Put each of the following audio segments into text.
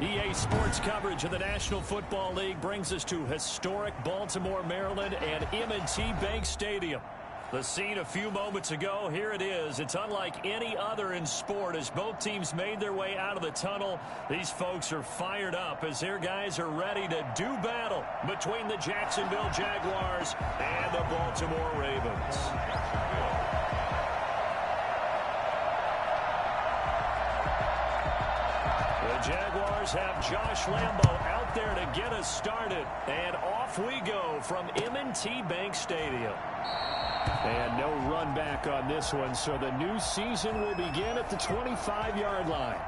EA Sports coverage of the National Football League brings us to historic Baltimore, Maryland, and M&T Bank Stadium. The scene a few moments ago, here it is. It's unlike any other in sport as both teams made their way out of the tunnel. These folks are fired up as their guys are ready to do battle between the Jacksonville Jaguars and the Baltimore Ravens. The Jaguars have Josh Lambo out there to get us started. And off we go from M&T Bank Stadium. And no run back on this one, so the new season will begin at the 25-yard line.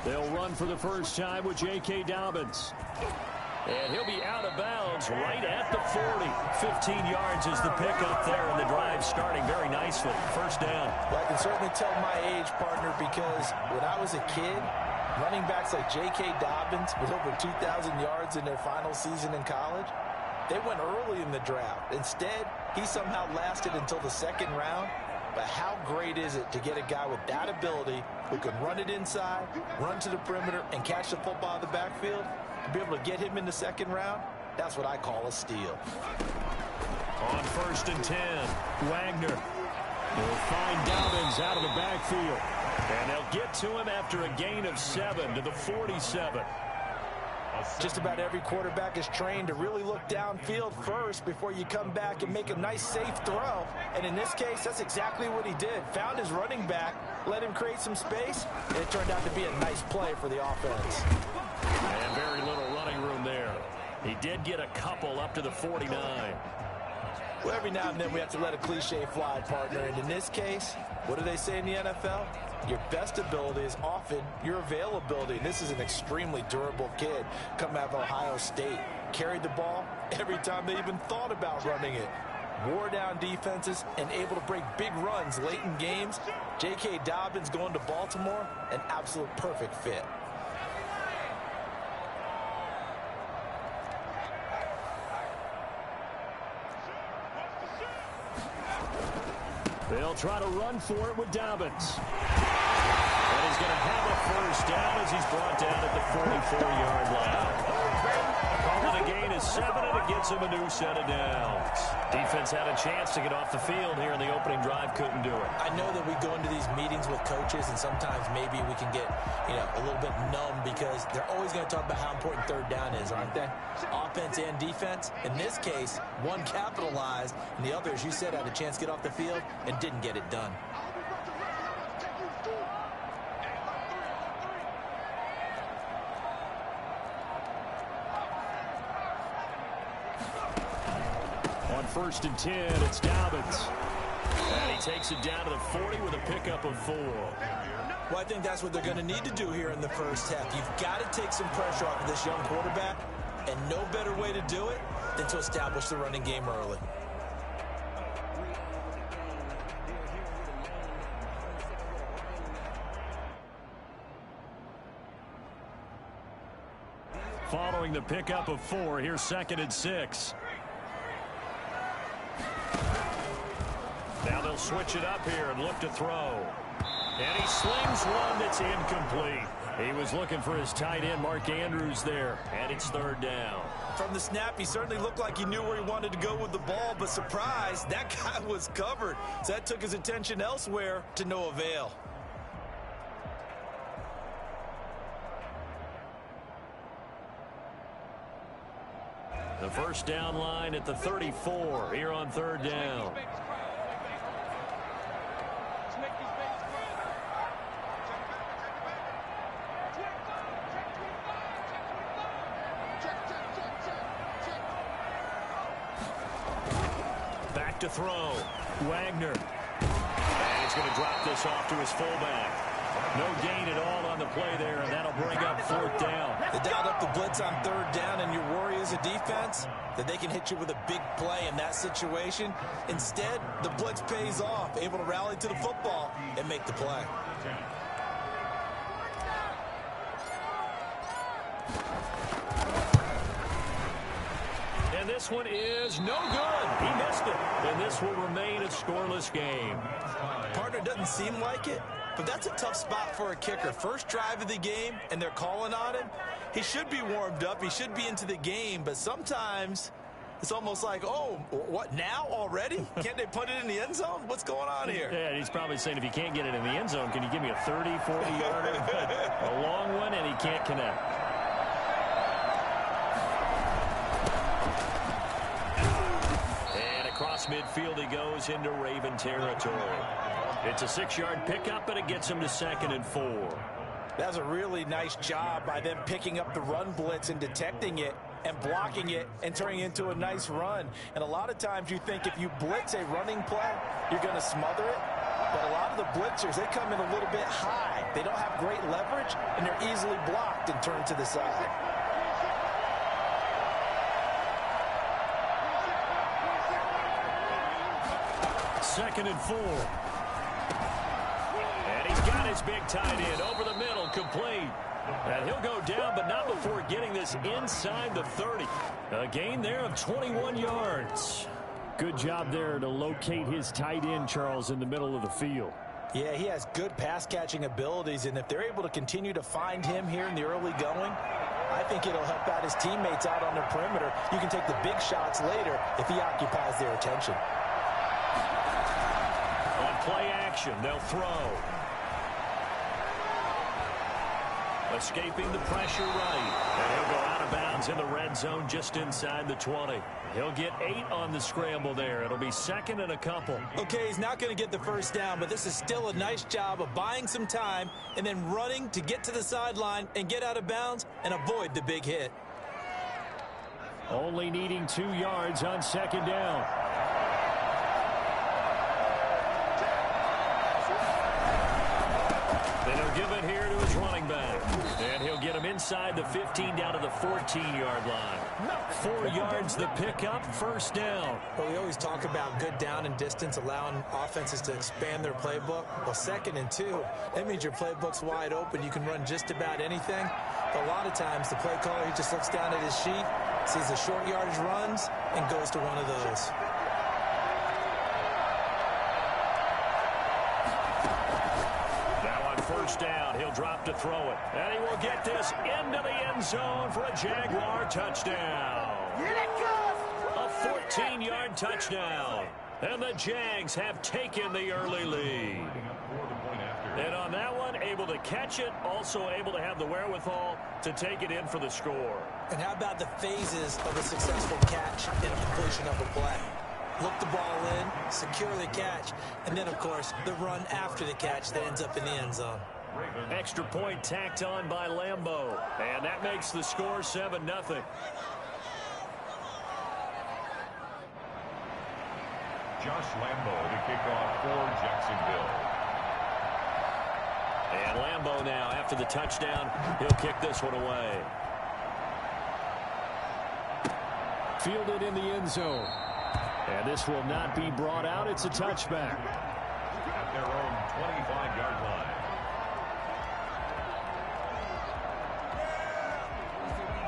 They'll run for the first time with J.K. Dobbins. And he'll be out of bounds right at the 40. 15 yards is the pickup there, and the drive starting very nicely. First down. Well, I can certainly tell my age, partner, because when I was a kid, running backs like J.K. Dobbins with over 2,000 yards in their final season in college, they went early in the draft. Instead, he somehow lasted until the second round. But how great is it to get a guy with that ability who can run it inside, run to the perimeter, and catch the football in the backfield? To be able to get him in the second round, that's what I call a steal. On 1st and 10, Wagner will find Dobbins out of the backfield. And they'll get to him after a gain of 7 to the 47. Just about every quarterback is trained to really look downfield first before you come back and make a nice, safe throw. And in this case, that's exactly what he did. Found his running back, let him create some space, and it turned out to be a nice play for the offense. And very little running room there. He did get a couple up to the 49. Well, every now and then we have to let a cliche fly, partner. And in this case, what do they say in the NFL? Your best ability is often your availability. And this is an extremely durable kid coming out of Ohio State. Carried the ball every time they even thought about running it. Wore down defenses and able to break big runs late in games. J.K. Dobbins going to Baltimore, an absolute perfect fit. They'll try to run for it with Dobbins. And he's going to have a first down as he's brought down at the 44-yard line. Calling a gain is 7, and it gets him a new set of downs. Defense had a chance to get off the field here in the opening drive, couldn't do it. I know that we go into these meetings with coaches, and sometimes maybe we can get, a little bit numb because they're always going to talk about how important third down is, aren't they? Offense and defense. In this case, one capitalized, and the other, as you said, had a chance to get off the field and didn't get it done. On 1st and 10, it's Dobbins. And he takes it down to the 40 with a pickup of 4. Well, I think that's what they're going to need to do here in the first half. You've got to take some pressure off of this young quarterback, and no better way to do it than to establish the running game early. Following the pickup of 4, here's 2nd and 6. Now they'll switch it up here and look to throw. And he slings one that's incomplete. He was looking for his tight end, Mark Andrews, there. And it's 3rd down. From the snap, he certainly looked like he knew where he wanted to go with the ball, but surprise, that guy was covered. So that took his attention elsewhere to no avail. The first down line at the 34 here on 3rd down. Back to throw. Wagner. And he's going to drop this off to his fullback. No gain at all on the play there, and that'll bring up 4th down. They dialed up the blitz on 3rd down, and your worry as a defense that they can hit you with a big play in that situation. Instead, the blitz pays off, able to rally to the football and make the play. And this one is no good. He missed it. And this will remain a scoreless game. Partner, doesn't seem like it, but that's a tough spot for a kicker. First drive of the game, and they're calling on him. He should be warmed up. He should be into the game, but sometimes it's almost like, oh, what, now already? Can't they put it in the end zone? What's going on here? Yeah, he's probably saying, if you can't get it in the end zone, can you give me a 30, 40-yarder? A long one, and he can't connect. And across midfield he goes into Raven territory. It's a 6-yard pickup, and it gets him to 2nd and 4. That's a really nice job by them picking up the run blitz and detecting it and blocking it and turning it into a nice run. And a lot of times you think if you blitz a running play, you're going to smother it. But a lot of the blitzers, they come in a little bit high. They don't have great leverage, and they're easily blocked and turned to the side. Second and 4. And he's got his big tight end over the middle, complete. And he'll go down, but not before getting this inside the 30. A gain there of 21 yards. Good job there to locate his tight end, Charles, in the middle of the field. Yeah, he has good pass-catching abilities, and if they're able to continue to find him here in the early going, I think it'll help out his teammates out on the perimeter. You can take the big shots later if he occupies their attention. On play action, they'll throw. Escaping the pressure right. And he'll go out of bounds in the red zone just inside the 20. He'll get 8 on the scramble there. It'll be 2nd and a couple. Okay, he's not going to get the first down, but this is still a nice job of buying some time and then running to get to the sideline and get out of bounds and avoid the big hit. Only needing 2 yards on 2nd down. give it here to his running back. And he'll get him inside the 15 down to the 14-yard line. 4 yards the pickup, first down. Well, we always talk about good down and distance, allowing offenses to expand their playbook. Well, 2nd and 2, that means your playbook's wide open. You can run just about anything. But a lot of times, the play caller, he just looks down at his sheet, sees the short yardage runs, and goes to one of those. First down, he'll drop to throw it. And he will get this into the end zone for a Jaguar touchdown. A 14-yard touchdown. And the Jags have taken the early lead. And on that one, able to catch it, also able to have the wherewithal to take it in for the score. And how about the phases of a successful catch and a completion of a play? Look the ball in, secure the catch, and then, of course, the run after the catch that ends up in the end zone. Extra point tacked on by Lambeau. And that makes the score 7-0. Josh Lambeau to kick off for Jacksonville. And Lambeau now, after the touchdown, he'll kick this one away. Fielded in the end zone. And this will not be brought out. It's a touchback. At their own 25-yard line.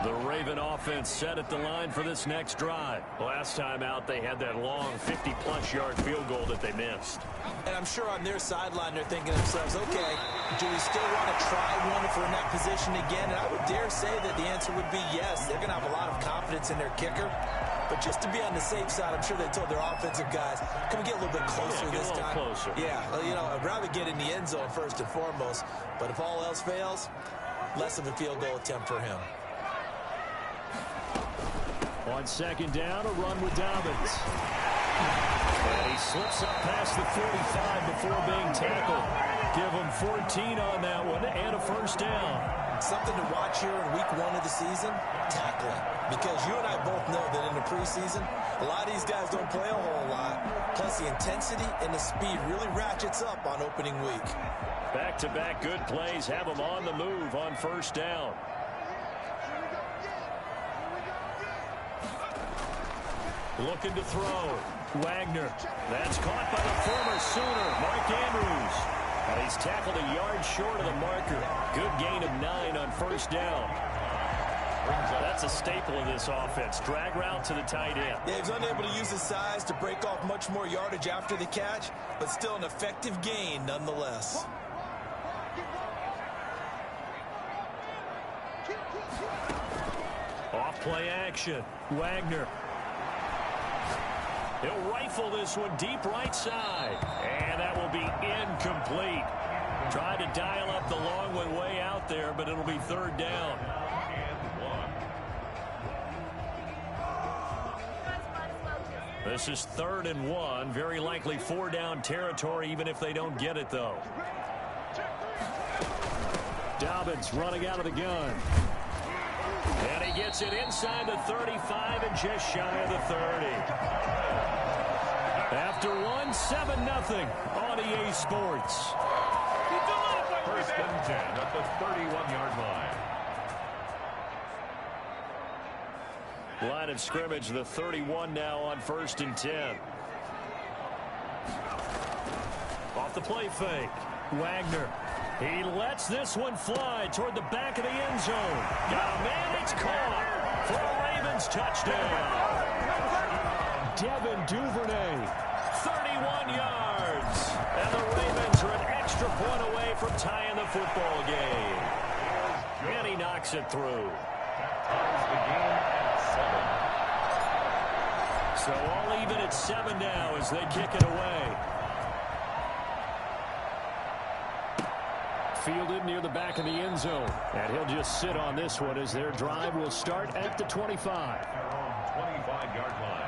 The Raven offense set at the line for this next drive. Last time out, they had that long 50-plus yard field goal that they missed. And I'm sure on their sideline, they're thinking to themselves, okay, do we still want to try one if we're in that position again? And I would dare say that the answer would be yes. They're going to have a lot of confidence in their kicker. But just to be on the safe side, I'm sure they told their offensive guys, can we get a little bit closer this time? Closer. Yeah, well, you know, I'd rather get in the end zone first and foremost. But if all else fails, less of a field goal attempt for him. On second down, a run with Dobbins. And he slips up past the 45 before being tackled. Give him 14 on that one and a first down. Something to watch here in week 1 of the season, tackling. Because you and I both know that in the preseason, a lot of these guys don't play a whole lot. Plus, the intensity and the speed really ratchets up on opening week. Back-to-back good plays have them on the move on first down. Looking to throw. Wagner. That's caught by the former Sooner, Mark Andrews. And he's tackled a yard short of the marker. Good gain of 9 on first down. That's a staple of this offense. Drag route to the tight end. Yeah, he was unable to use his size to break off much more yardage after the catch, but still an effective gain nonetheless. Off play action. Wagner. He'll rifle this one deep right side. And that will be incomplete. Tried to dial up the long one way out there, but it'll be third down. This is 3rd and 1. Very likely 4-down territory, even if they don't get it, though. Dobbins running out of the gun. And he gets it inside the 35 and just shy of the 30. After 1, 7-0 on EA Sports. First and 10 at the 31-yard line. Line of scrimmage, the 31 now on 1st and 10. Off the play fake. Wagner. He lets this one fly toward the back of the end zone. Oh, man, it's caught for a Ravens touchdown. Devin Duvernay, 31 yards. And the Ravens are an extra point away from tying the football game. And he knocks it through. Ties the game at 7. So all even at 7 now as they kick it away. Fielded near the back of the end zone. And he'll just sit on this one as their drive will start at the 25. Their own 25-yard line.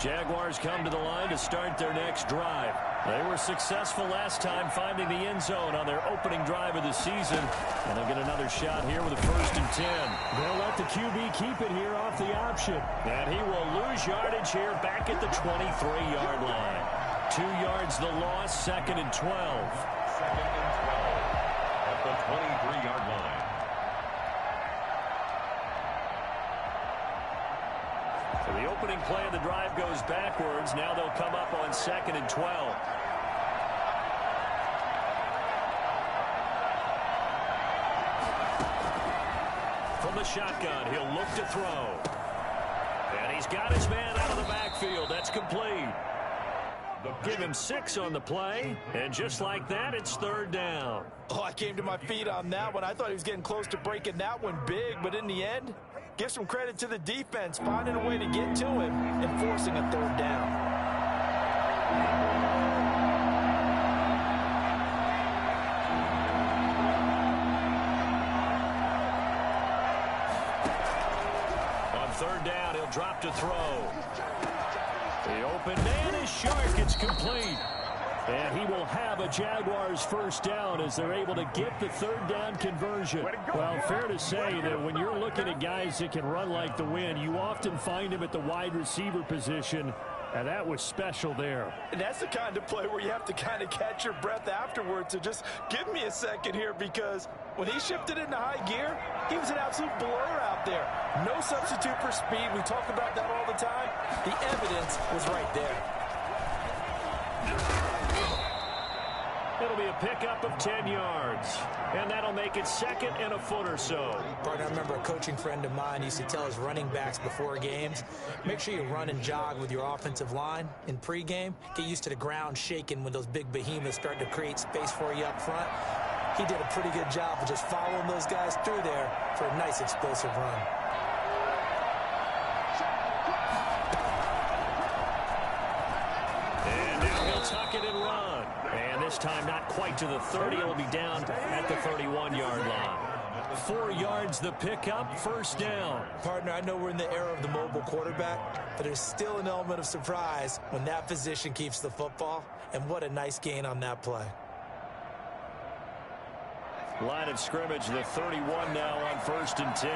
Jaguars come to the line to start their next drive. They were successful last time finding the end zone on their opening drive of the season. And they'll get another shot here with a 1st and 10. They'll let the QB keep it here off the option. And he will lose yardage here back at the 23-yard line. 2 yards the loss, 2nd and 12. 2nd and 12 at the 23-yard line. So the opening play of the drive goes backwards. Now they'll come up on 2nd and 12. From the shotgun, he'll look to throw. And he's got his man out of the backfield. That's complete. Give him 6 on the play. And just like that, it's 3rd down. Oh, I came to my feet on that one. I thought he was getting close to breaking that one big, but in the end, give some credit to the defense, finding a way to get to him and forcing a 3rd down. On 3rd down, he'll drop to throw. The open man is short. It's complete. And he will have a Jaguars 1st down as they're able to get the 3rd down conversion. Well, fair to say that when you're looking at guys that can run like the wind, you often find him at the wide receiver position, and that was special there. And that's the kind of play where you have to kind of catch your breath afterwards. So just give me a second here, because when he shifted into high gear, he was an absolute blur out there. No substitute for speed. We talk about that all the time. The evidence was right there. It'll be a pickup of 10 yards. And that'll make it 2nd and a foot or so. Partner, I remember a coaching friend of mine used to tell his running backs before games, make sure you run and jog with your offensive line in pregame. Get used to the ground shaking when those big behemoths start to create space for you up front. He did a pretty good job of just following those guys through there for a nice explosive run. And now he'll tuck it and run. And this time not quite to the 30. It'll be down at the 31-yard line. 4 yards the pickup, 1st down. Partner, I know we're in the era of the mobile quarterback, but there's still an element of surprise when that position keeps the football. And what a nice gain on that play. Line of scrimmage, the 31 now on 1st and 10.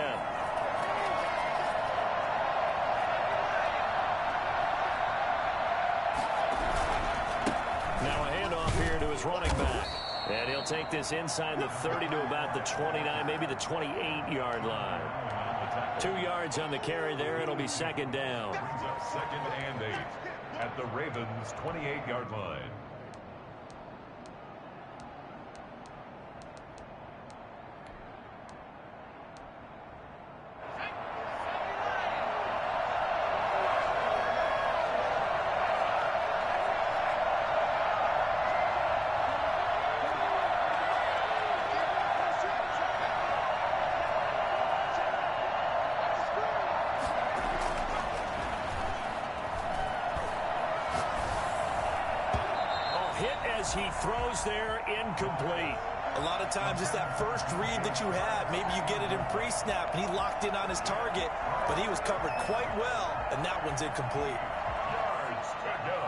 Now a handoff here to his running back. And he'll take this inside the 30 to about the 29, maybe the 28-yard line. 2 yards on the carry there. It'll be 2nd down. 2nd and 8 at the Ravens' 28-yard line. He throws there, incomplete. A lot of times it's that first read that you have. Maybe you get it in pre-snap, and he locked in on his target, but he was covered quite well, and that one's incomplete. Yards to go.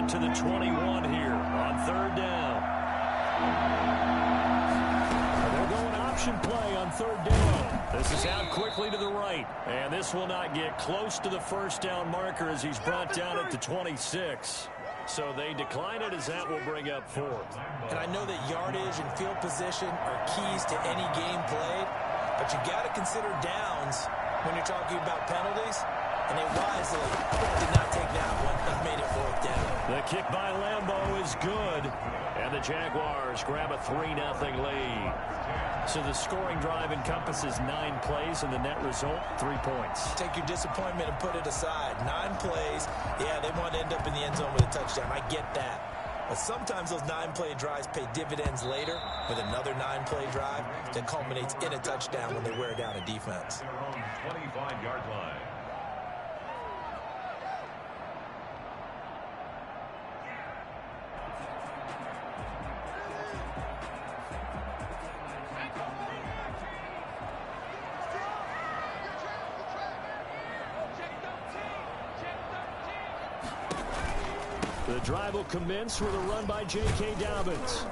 To the 21 here on 3rd down. They're going option play on 3rd down. This is out quickly to the right. And this will not get close to the 1st down marker as he's brought down at the 26. So they decline it as that will bring up 4th. And I know that yardage and field position are keys to any game played, but you got to consider downs when you're talking about penalties. And they wisely did not take that one and made it 4th down. The kick by Lambeau is good. And the Jaguars grab a 3-0 lead. So the scoring drive encompasses 9 plays, and the net result, 3 points. Take your disappointment and put it aside. 9 plays. Yeah, they want to end up in the end zone with a touchdown. I get that. But sometimes those 9-play drives pay dividends later with another 9-play drive that culminates in a touchdown when they wear down a defense. Their own 25-yard line. The drive will commence with a run by J.K. Dobbins.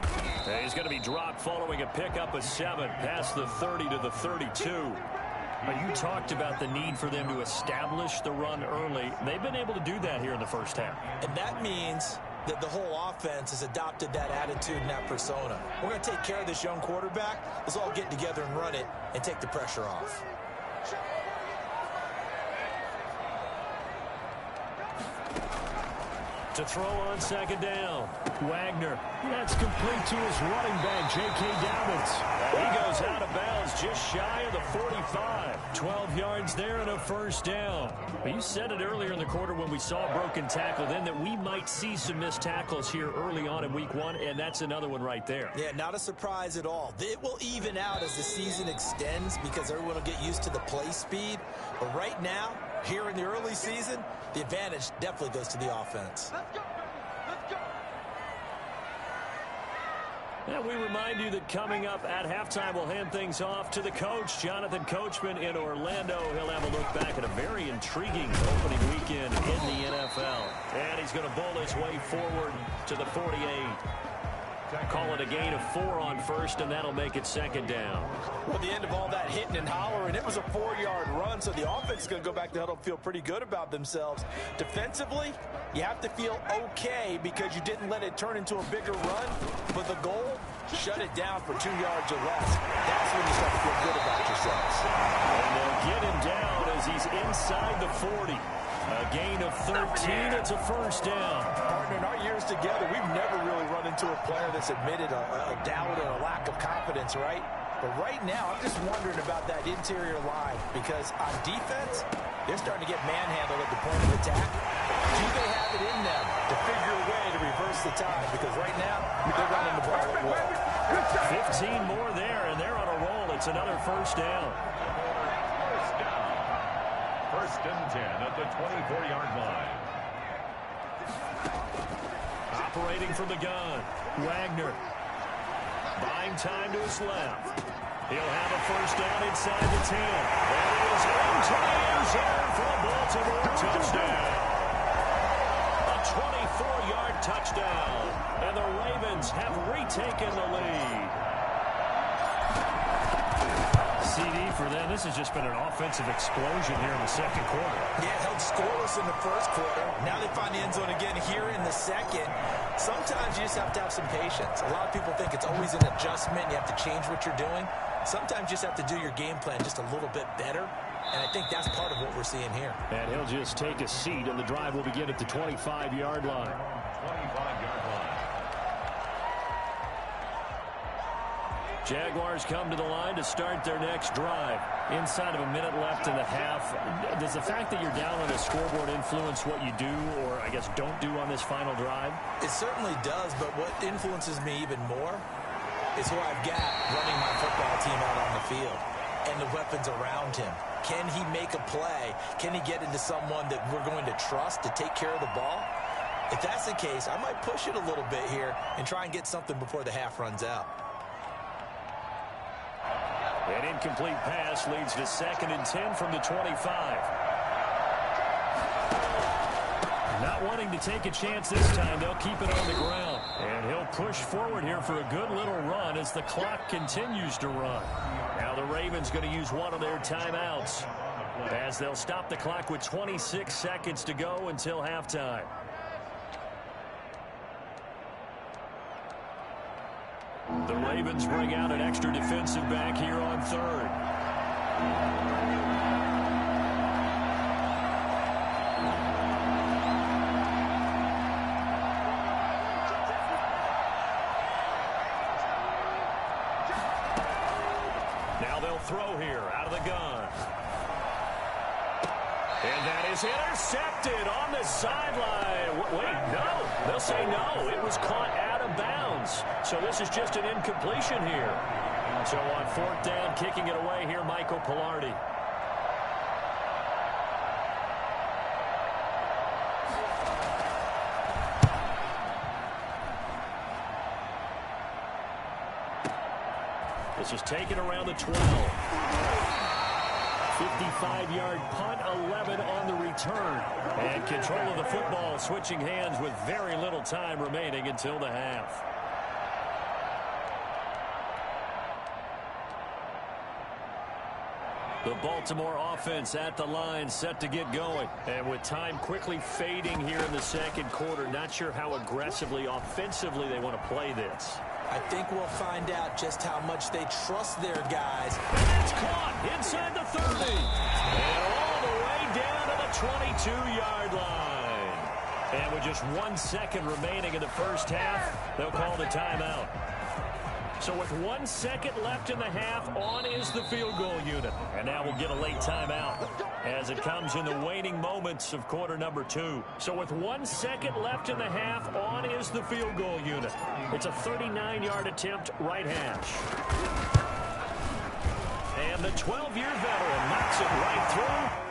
And he's going to be dropped following a pickup of 7 past the 30 to the 32. But you talked about the need for them to establish the run early. They've been able to do that here in the first half. And that means that the whole offense has adopted that attitude and that persona. We're going to take care of this young quarterback. Let's all get together and run it and take the pressure off. To throw on second down. Wagner. That's complete to his running back, J.K. Dobbins. He goes out of bounds just shy of the 45. 12 yards there and a first down. Well, you said it earlier in the quarter when we saw a broken tackle then that we might see some missed tackles here early on in week 1, and that's another one right there. Yeah, not a surprise at all. It will even out as the season extends because everyone will get used to the play speed. But right now, here in the early season, the advantage definitely goes to the offense. Let's go. Let's go. And we remind you that coming up at halftime, we'll hand things off to the coach, Jonathan Coachman in Orlando. He'll have a look back at a very intriguing opening weekend in the NFL. And he's going to bowl his way forward to the 48. Call it a gain of 4 on first, and that'll make it second down. Well, the end of all that hitting and hollering, it was a 4-yard run, so the offense is going to go back to huddle and feel pretty good about themselves. Defensively, you have to feel okay because you didn't let it turn into a bigger run, but the goal, shut it down for 2 yards or less. That's when you start to feel good about yourselves. And they'll get him down as he's inside the 40. A gain of 13, it's a first down. Partner, in our years together, we've never really run into a player that's admitted a doubt or a lack of confidence, right? But right now, I'm just wondering about that interior line because on defense, they're starting to get manhandled at the point of attack. Do they have it in them to figure a way to reverse the tide? Because right now, they're running the ball at will. 15 more there, and they're on a roll. It's another first down. First and 10 at the 24-yard line. Operating from the gun, Wagner. Buying time to his left. He'll have a first down inside the 10. And it is into the end zone for a Baltimore touchdown. A 24-yard touchdown. And the Ravens have retaken the lead. CD for them. This has just been an offensive explosion here in the second quarter. Yeah, held scoreless in the first quarter. Now they find the end zone again here in the second. Sometimes you just have to have some patience. A lot of people think it's always an adjustment. You have to change what you're doing. Sometimes you just have to do your game plan just a little bit better. And I think that's part of what we're seeing here. And he'll just take a seat, and the drive will begin at the 25-yard line. 25-yard line. Jaguars come to the line to start their next drive. Inside of a minute left in the half, does the fact that you're down on a scoreboard influence what you do or, I guess, don't do on this final drive? It certainly does, but what influences me even more is who I've got running my football team out on the field and the weapons around him. Can he make a play? Can he get into someone that we're going to trust to take care of the ball? If that's the case, I might push it a little bit here and try and get something before the half runs out. An incomplete pass leads to 2nd and 10 from the 25. Not wanting to take a chance this time, they'll keep it on the ground. And he'll push forward here for a good little run as the clock continues to run. Now the Ravens going to use one of their timeouts as they'll stop the clock with 26 seconds to go until halftime. The Ravens bring out an extra defensive back here on 3rd. Now they'll throw here out of the gun. And that is intercepted on the sideline. Wait, no. They'll say no. It was caught out of bounds. So this is just an incompletion here. So on fourth down, kicking it away here, Michael Pilardi. This is taken around the 12. 55-yard punt, 11 on the return. And control of the football, switching hands with very little time remaining until the half. The Baltimore offense at the line, set to get going. And with time quickly fading here in the second quarter, not sure how aggressively, offensively they want to play this. I think we'll find out just how much they trust their guys. And it's caught inside the 30. And all the way down to the 22-yard line. And with just 1 second remaining in the first half, they'll call the timeout. So with 1 second left in the half, on is the field goal unit. And now we'll get a late timeout as it comes in the waning moments of quarter number 2. So with 1 second left in the half, on is the field goal unit. It's a 39-yard attempt, right hash. And the 12-year veteran knocks it right through.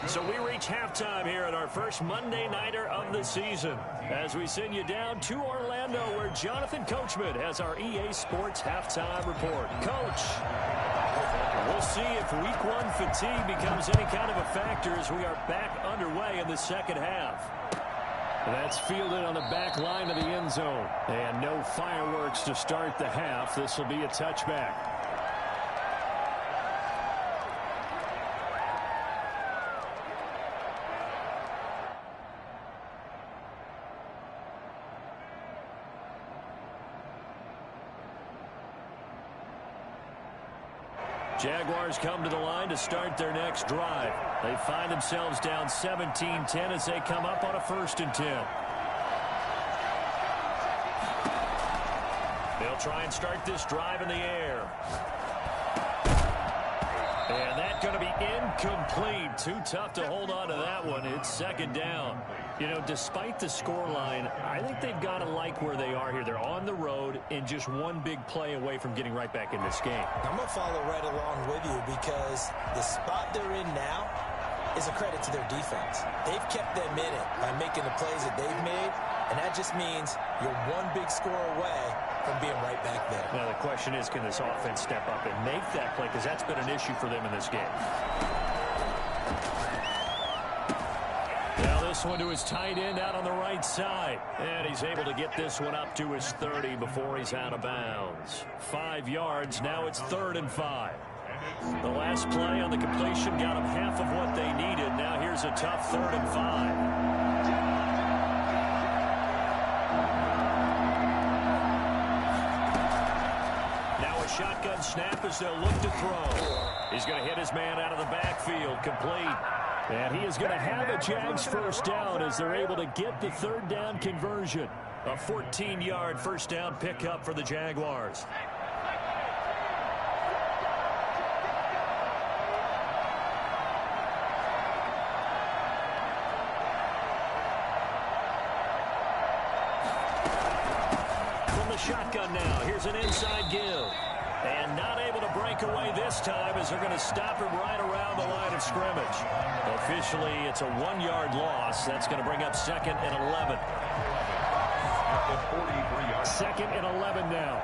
So we reach halftime here at our first Monday Nighter of the season as we send you down to Orlando where Jonathan Coachman has our EA Sports Halftime Report. Coach, we'll see if Week 1 fatigue becomes any kind of a factor as we are back underway in the second half. That's fielded on the back line of the end zone. And no fireworks to start the half. This will be a touchback. Jaguars come to the line to start their next drive. They find themselves down 17-10 as they come up on a 1st and 10. They'll try and start this drive in the air. And that's going to be incomplete. Too tough to hold on to that one. It's second down. You know, despite the scoreline, I think they've got to like where they are here. They're on the road and just one big play away from getting right back in this game. I'm going to follow right along with you because the spot they're in now is a credit to their defense. They've kept them in it by making the plays that they've made, and that just means you're one big score away from being right back there. Now, the question is, can this offense step up and make that play? Because that's been an issue for them in this game. Now this one to his tight end out on the right side. And he's able to get this one up to his 30 before he's out of bounds. 5 yards. Now it's 3rd and 5. The last play on the completion got them half of what they needed. Now here's a tough 3rd and 5. Shotgun snap as they'll look to throw. He's going to hit his man out of the backfield, complete. And he is going to have a Jags first down as they're able to get the 3rd down conversion. A 14-yard first down pickup for the Jaguars. From the shotgun now, here's an inside give. And not able to break away this time as they're going to stop him right around the line of scrimmage. Officially, it's a 1-yard loss. That's going to bring up 2nd and 11. 2nd and 11 now.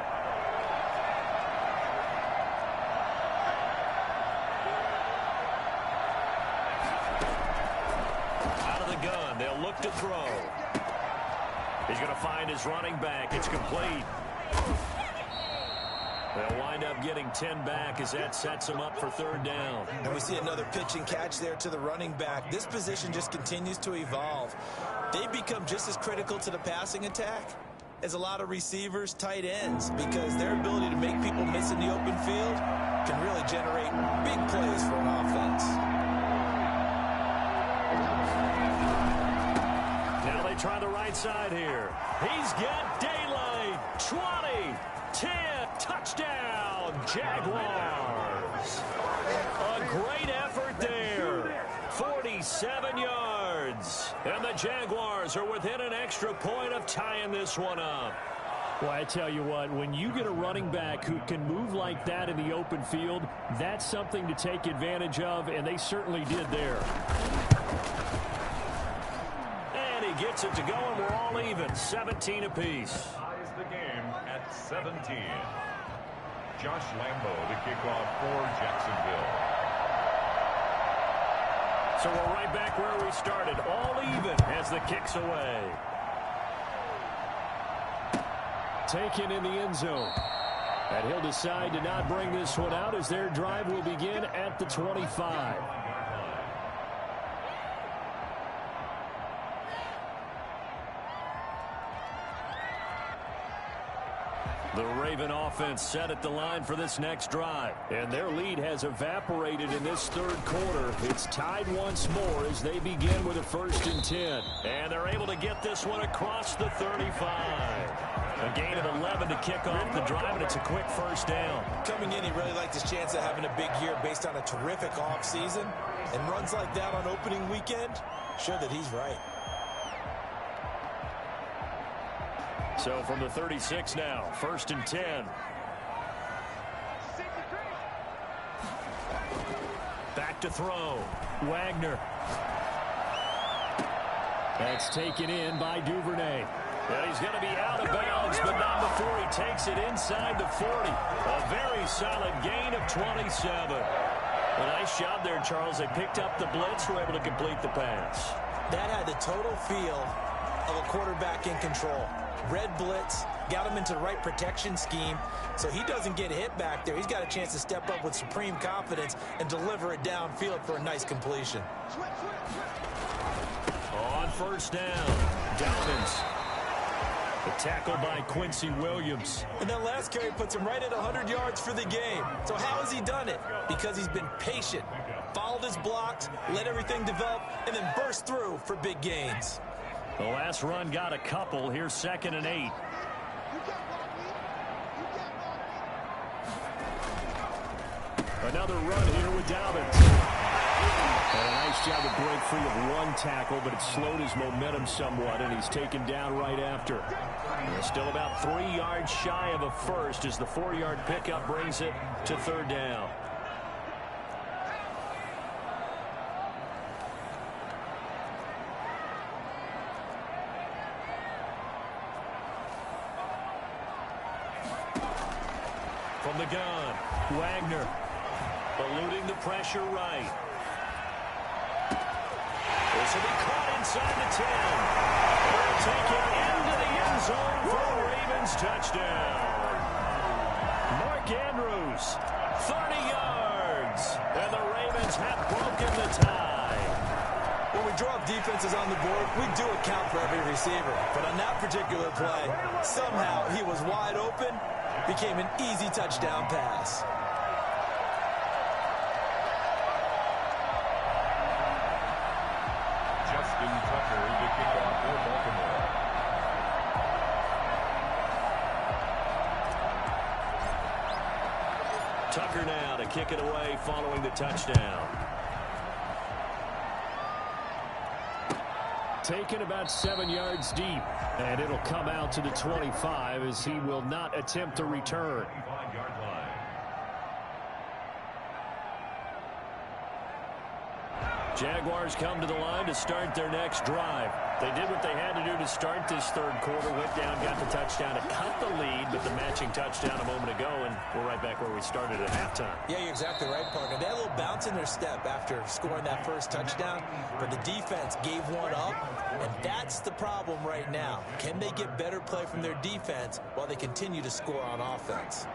Out of the gun, they'll look to throw. He's going to find his running back. It's complete. They'll wind up getting 10 back as that sets them up for 3rd down. And we see another pitch and catch there to the running back. This position just continues to evolve. They become just as critical to the passing attack as a lot of receivers, tight ends, because their ability to make people miss in the open field can really generate big plays for an offense. Now they try the right side here. He's got daylight. 20, 10, touchdown, Jaguars. A great effort there. 46 57 yards. And the Jaguars are within an extra point of tying this one up. Well, I tell you what, when you get a running back who can move like that in the open field, that's something to take advantage of, and they certainly did there. And he gets it to go, and we're all even, 17 apiece. Ties the game at 17. Josh Lambo to kick off for Jacksonville. So we're right back where we started, all even as the kick's away. Taken in the end zone. And he'll decide to not bring this one out as their drive will begin at the 25. The Raven offense set at the line for this next drive. And their lead has evaporated in this third quarter. It's tied once more as they begin with a 1st and 10. And they're able to get this one across the 35. A gain of 11 to kick off the drive, and it's a quick 1st down. Coming in, he really liked his chance of having a big year based on a terrific offseason. And runs like that on opening weekend show that he's right. So from the 36 now, 1st and 10. Back to throw. Wagner. That's taken in by Duvernay. And he's going to be out of bounds, but not before he takes it inside the 40. A very solid gain of 27. A nice job there, Charles. They picked up the blitz, were able to complete the pass. That had the total feel of a quarterback in control. Red blitz, got him into the right protection scheme, so he doesn't get hit back there. He's got a chance to step up with supreme confidence and deliver it downfield for a nice completion. On 1st down, Dobbins. The tackle by Quincy Williams. And that last carry puts him right at 100 yards for the game. So how has he done it? Because he's been patient, followed his blocks, let everything develop, and then burst through for big gains. The last run got a couple. Here's 2nd and 8. Another run here with Dobbins. And a nice job to break free of one tackle, but it slowed his momentum somewhat, and he's taken down right after. Still about 3 yards shy of a first as the 4-yard pickup brings it to 3rd down. From the gun, Wagner eluding the pressure right. This will be caught inside the 10. They'll take it into the end zone for a Ravens touchdown. Mark Andrews, 30 yards. And the Ravens have broken the tie. When we draw up defenses on the board, we do account for every receiver. But on that particular play, somehow he was wide open. Became an easy touchdown pass. Justin Tucker to kick off for Baltimore. Tucker now to kick it away following the touchdown. Taken about 7 yards deep, and it'll come out to the 25 as he will not attempt to return. 25-yard line. Jaguars come to the line to start their next drive. They did what they had to do to start this third quarter. Went down, got the touchdown to cut the lead, but the matching touchdown a moment ago, and we're right back where we started at halftime. Yeah, you're exactly right, partner. They had a little bounce in their step after scoring that first touchdown, but the defense gave one up, and that's the problem right now. Can they get better play from their defense while they continue to score on offense?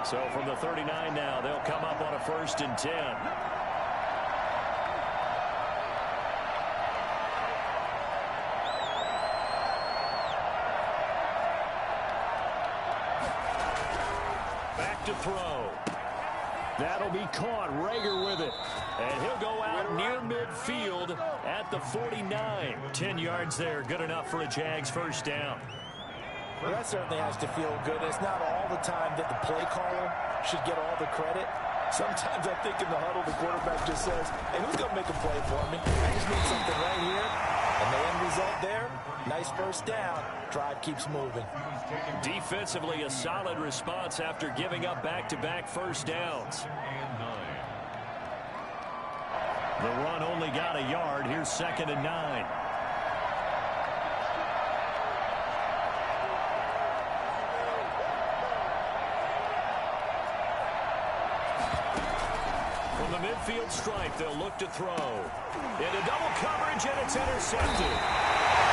So from the 39 now, they'll come up on a 1st and 10. To throw. That'll be caught. Rager with it. And he'll go out near midfield at the 49. 10 yards there. Good enough for a Jags 1st down. Well, that certainly has to feel good. It's not all the time that the play caller should get all the credit. Sometimes I think in the huddle, the quarterback just says, hey, who's going to make a play for me? I just need something right here. And the end result there, nice first down. Drive keeps moving. Defensively, a solid response after giving up back-to-back first downs. The run only got a yard. Here's 2nd and 9. From the midfield stripe, they'll look to throw. Into double coverage, and it's intercepted.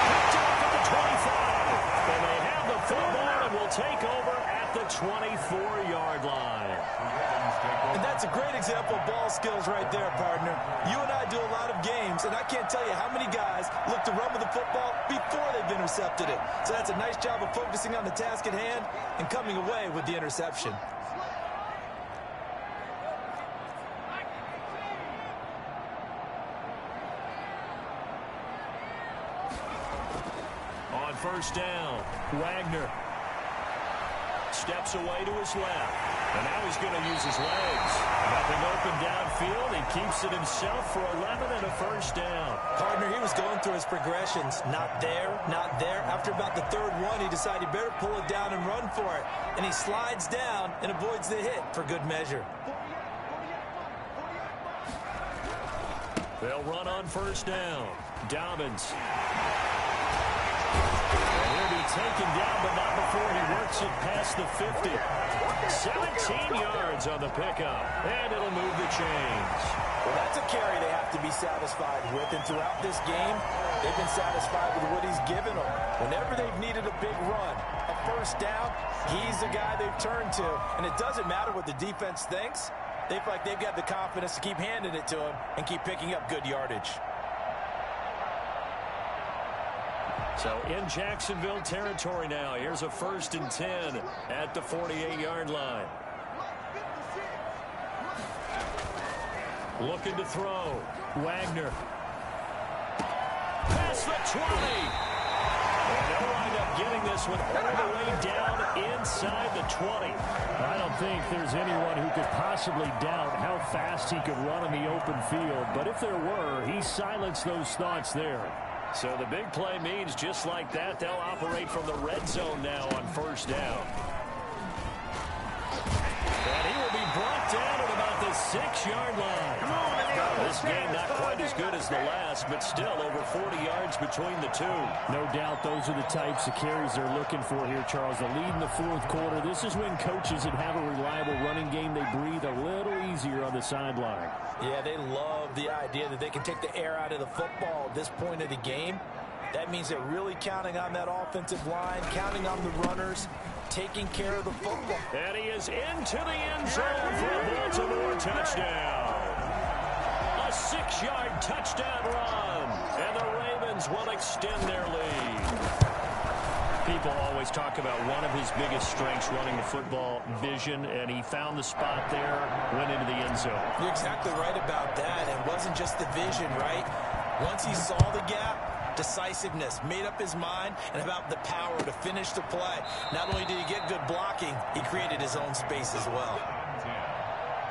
Picked off at the 25. And they have the football and will take over at the 24-yard line. And that's a great example of ball skills right there, partner. You and I do a lot of games, and I can't tell you how many guys look to run with the football before they've intercepted it. So that's a nice job of focusing on the task at hand and coming away with the interception. On first down, Wagner steps away to his left. And now he's going to use his legs. Nothing open downfield. He keeps it himself for 11 and a first down. Partner, he was going through his progressions. Not there, not there. After about the third one, he decided he better pull it down and run for it. And he slides down and avoids the hit for good measure. They'll run on first down. Dobbins. He'll be taken down, but not before he works it past the 50. 17 yards on the pickup, and it'll move the chains. Well, that's a carry they have to be satisfied with, and throughout this game, they've been satisfied with what he's given them. Whenever they've needed a big run, a first down, he's the guy they've turned to, and it doesn't matter what the defense thinks. They feel like they've got the confidence to keep handing it to him and keep picking up good yardage. So in Jacksonville territory now. Here's a 1st and 10 at the 48-yard line. Looking to throw. Wagner. Past the 20. And they'll wind up getting this one all the way down inside the 20. I don't think there's anyone who could possibly doubt how fast he could run in the open field. But if there were, he silenced those thoughts there. So the big play means just like that, they'll operate from the red zone now on first down. And he will be brought down at about the 6-yard line. This game not quite as good as the last, but still over 40 yards between the two. No doubt those are the types of carries they're looking for here, Charles. The lead in the fourth quarter. This is when coaches that have a reliable running game, they breathe a little easier on the sideline. Yeah, they love the idea that they can take the air out of the football at this point of the game. That means they're really counting on that offensive line, counting on the runners, taking care of the football. And he is into the end zone for a Baltimore touchdown. A 6-yard touchdown run. And the Ravens will extend their lead. People always talk about one of his biggest strengths running the football, vision, and he found the spot there, went into the end zone. You're exactly right about that. It wasn't just the vision, right? Once he saw the gap, decisiveness, made up his mind, and about the power to finish the play. Not only did he get good blocking, he created his own space as well.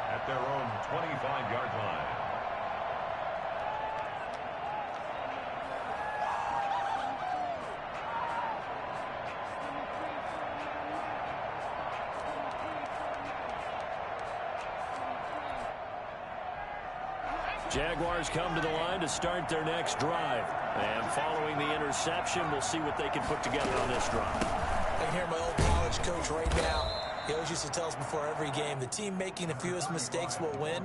At their own 25-yard line. Jaguars come to the line to start their next drive. And following the interception, we'll see what they can put together on this drive. I can hear my old college coach right now. He always used to tell us before every game, the team making the fewest mistakes will win.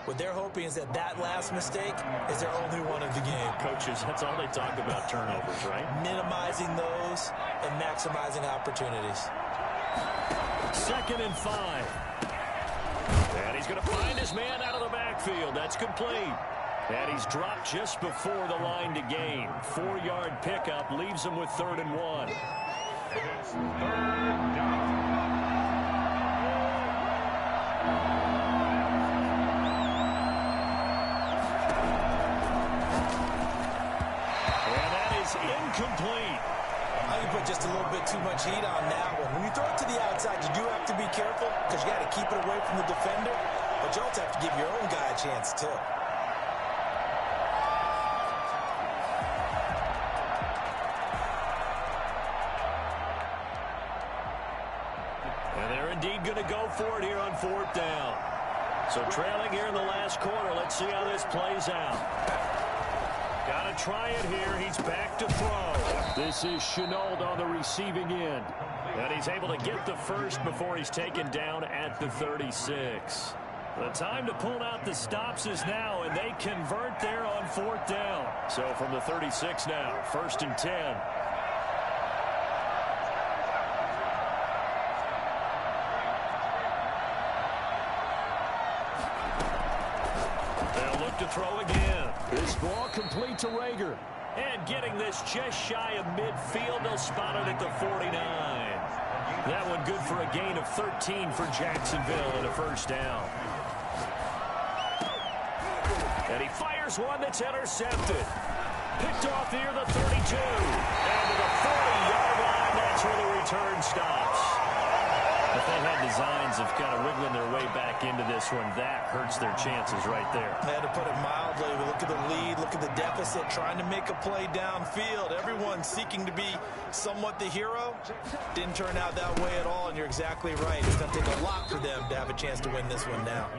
What they're hoping is that that last mistake is their only one of the game. Coaches, that's all they talk about, turnovers, right? Minimizing those and maximizing opportunities. 2nd and 5. And he's going to find his man out of the backfield. That's complete. And he's dropped just before the line to gain. 4-yard pickup leaves him with 3rd and 1. It's 3rd down. And that is incomplete. I think you put just a little bit too much heat on that one. When you throw it to the outside, you do have to be careful because you got to keep it away from the defender. but you also have to give your own guy a chance, too. And they're indeed going to go for it here on 4th down. So trailing here in the last quarter. Let's see how this plays out. Got to try it here. He's back to throw. This is Chenault on the receiving end. And he's able to get the first before he's taken down at the 36. The time to pull out the stops is now, and they convert there on 4th down. So from the 36 now, 1st and 10. They'll look to throw again. This ball complete to Rager. And getting this just shy of midfield, they'll spot it at the 49. That one good for a gain of 13 for Jacksonville and a 1st down. And he fires one that's intercepted. Picked off near the 32. And to the 40-yard line, that's where the return stops. If they had designs of kind of wiggling their way back into this one, that hurts their chances right there. They had to put it mildly. We look at the lead, look at the deficit, trying to make a play downfield. Everyone seeking to be somewhat the hero. Didn't turn out that way at all, and you're exactly right. It's going to take a lot for them to have a chance to win this one now.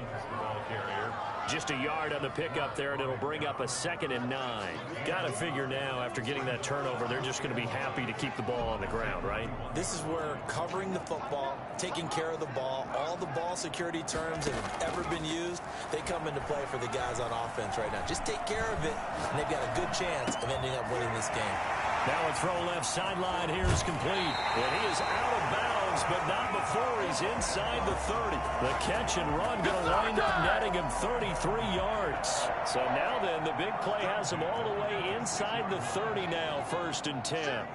Just a yard on the pickup there, and it'll bring up a 2nd and 9. Got to figure now, after getting that turnover, they're just going to be happy to keep the ball on the ground, right? This is where covering the football, taking care of the ball, all the ball security terms that have ever been used, they come into play for the guys on offense right now. Just take care of it, and they've got a good chance of ending up winning this game. Now a throw left sideline here is complete. And he is out of bounds, but not before he's inside the 30. The catch and run going to wind up netting him 33 yards. So now then, the big play has him all the way inside the 30 now, 1st and 10.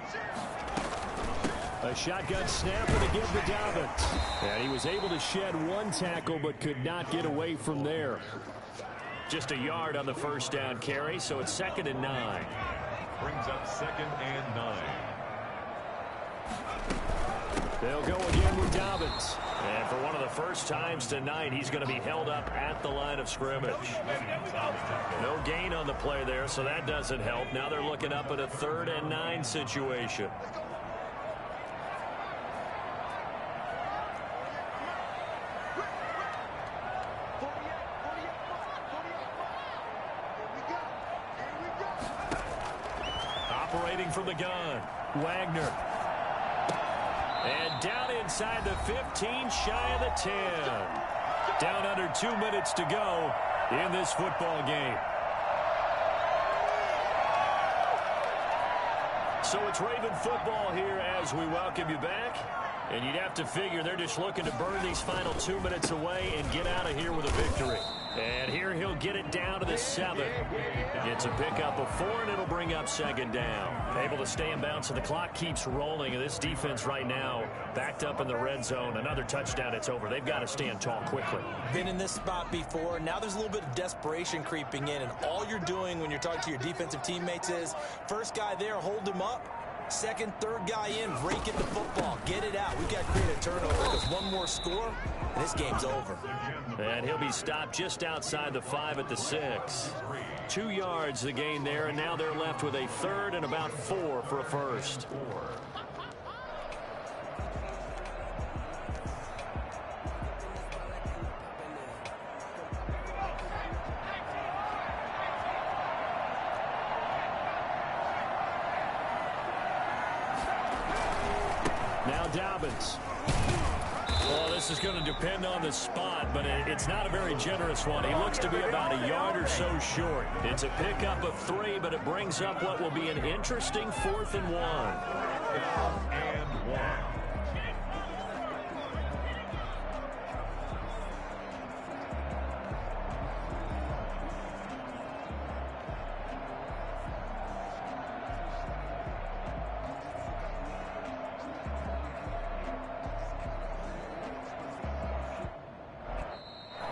A shotgun snapper to give the Dobbins. And he was able to shed one tackle, but could not get away from there. Just a yard on the 1st down carry, so it's 2nd and 9. Brings up 2nd and 9. They'll go again with Dobbins. And for one of the first times tonight, he's going to be held up at the line of scrimmage. No gain on the play there, so that doesn't help. Now they're looking up at a 3rd and 9 situation. Operating from the gun, Wagner. And down inside the 15, shy of the 10. Down under 2 minutes to go in this football game. So it's Raven football here as we welcome you back. And you'd have to figure they're just looking to burn these final 2 minutes away and get out of here with a victory. And here he'll get it down to the 7. It's a pickup of 4, and it'll bring up 2nd down. Able to stay in bounds, so the clock keeps rolling. And this defense right now backed up in the red zone. Another touchdown, it's over. They've got to stand tall quickly. Been in this spot before. Now there's a little bit of desperation creeping in. And all you're doing when you're talking to your defensive teammates is, first guy there, hold him up. 2nd, 3rd guy in, rake at the football. Get it out. We've got to create a turnover because one more score, and this game's over. And he'll be stopped just outside the 5 at the 6. 2 yards the gain there, and now they're left with a 3rd and about 4 for a first. Now Dobbins. Well, this is going to depend on the spot, but it's not a very generous one. He looks to be about a yard or so short. It's a pickup of 3, but it brings up what will be an interesting 4th and 1. And 1.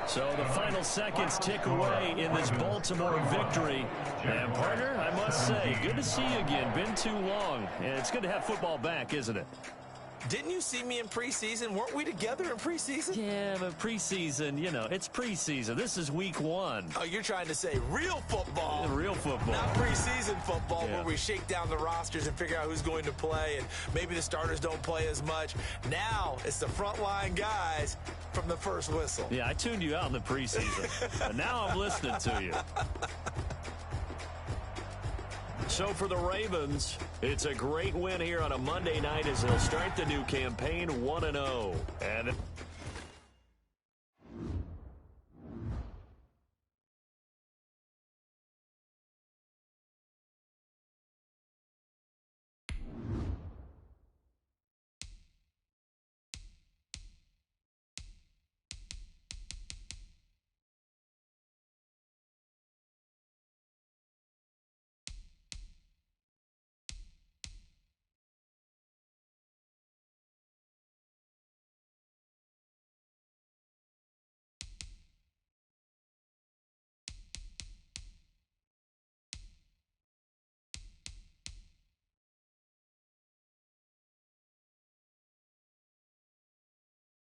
So the final seconds tick away in this Baltimore victory. And, partner, I must say, good to see you again. Been too long. And it's good to have football back, isn't it? Didn't you see me in preseason? Weren't we together in preseason? Yeah, but preseason, you know, it's preseason. This is week 1. Oh, you're trying to say real football. Real football. Not preseason football, Yeah. where we shake down the rosters and figure out who's going to play, and maybe the starters don't play as much. Now it's the frontline guys from the first whistle. Yeah, I tuned you out in the preseason, but now I'm listening to you. So for the Ravens, it's a great win here on a Monday night as they'll start the new campaign 1-0. And